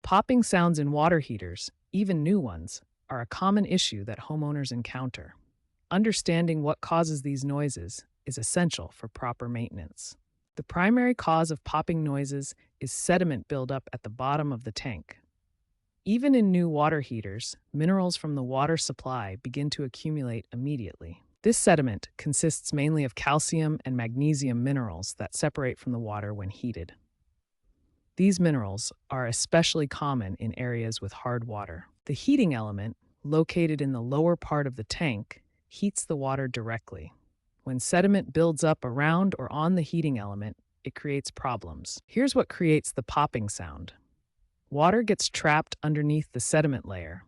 Popping sounds in water heaters, even new ones, are a common issue that homeowners encounter. Understanding what causes these noises is essential for proper maintenance. The primary cause of popping noises is sediment buildup at the bottom of the tank. Even in new water heaters, minerals from the water supply begin to accumulate immediately. This sediment consists mainly of calcium and magnesium minerals that separate from the water when heated. These minerals are especially common in areas with hard water. The heating element, located in the lower part of the tank, heats the water directly. When sediment builds up around or on the heating element, it creates problems. Here's what creates the popping sound. Water gets trapped underneath the sediment layer.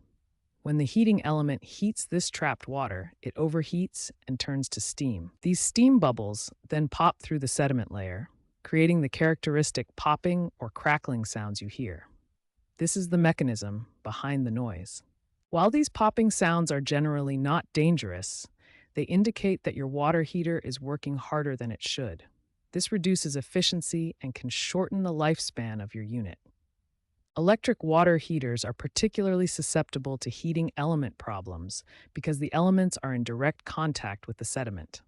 When the heating element heats this trapped water, it overheats and turns to steam. These steam bubbles then pop through the sediment layer, creating the characteristic popping or crackling sounds you hear. This is the mechanism behind the noise. While these popping sounds are generally not dangerous, they indicate that your water heater is working harder than it should. This reduces efficiency and can shorten the lifespan of your unit. Electric water heaters are particularly susceptible to heating element problems because the elements are in direct contact with the sediment.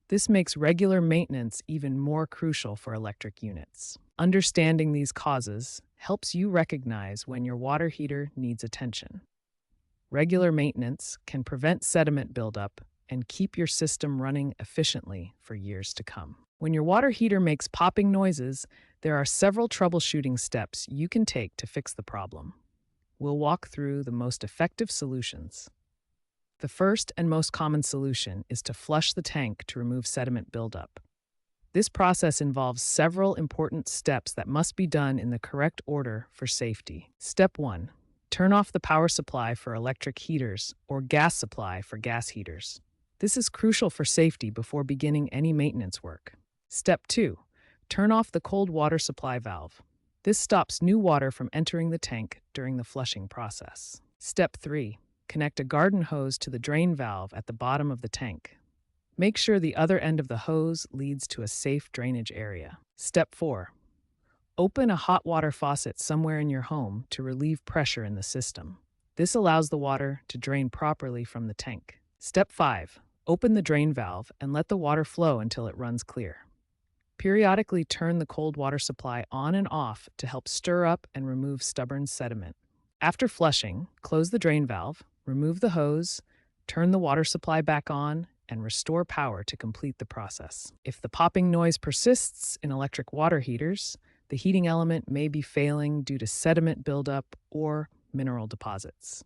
This makes regular maintenance even more crucial for electric units. Understanding these causes helps you recognize when your water heater needs attention. Regular maintenance can prevent sediment buildup and keep your system running efficiently for years to come. When your water heater makes popping noises, there are several troubleshooting steps you can take to fix the problem. We'll walk through the most effective solutions. The first and most common solution is to flush the tank to remove sediment buildup. This process involves several important steps that must be done in the correct order for safety. Step 1. Turn off the power supply for electric heaters or gas supply for gas heaters. This is crucial for safety before beginning any maintenance work. Step 2. Turn off the cold water supply valve. This stops new water from entering the tank during the flushing process. Step 3. Connect a garden hose to the drain valve at the bottom of the tank. Make sure the other end of the hose leads to a safe drainage area. Step 4. Open a hot water faucet somewhere in your home to relieve pressure in the system. This allows the water to drain properly from the tank. Step 5. Open the drain valve and let the water flow until it runs clear. Periodically turn the cold water supply on and off to help stir up and remove stubborn sediment. After flushing, close the drain valve, remove the hose, turn the water supply back on, and restore power to complete the process. If the popping noise persists in electric water heaters, the heating element may be failing due to sediment buildup or mineral deposits.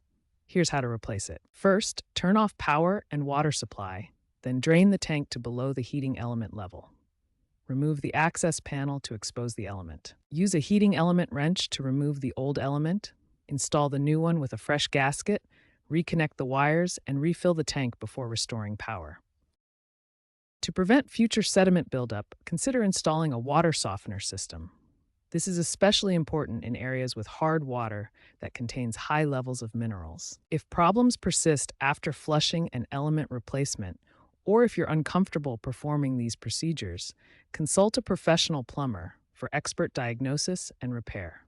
Here's how to replace it. First, turn off power and water supply, then drain the tank to below the heating element level. Remove the access panel to expose the element. Use a heating element wrench to remove the old element, install the new one with a fresh gasket, reconnect the wires, and refill the tank before restoring power. To prevent future sediment buildup, consider installing a water softener system. This is especially important in areas with hard water that contains high levels of minerals. If problems persist after flushing and element replacement, or if you're uncomfortable performing these procedures, consult a professional plumber for expert diagnosis and repair.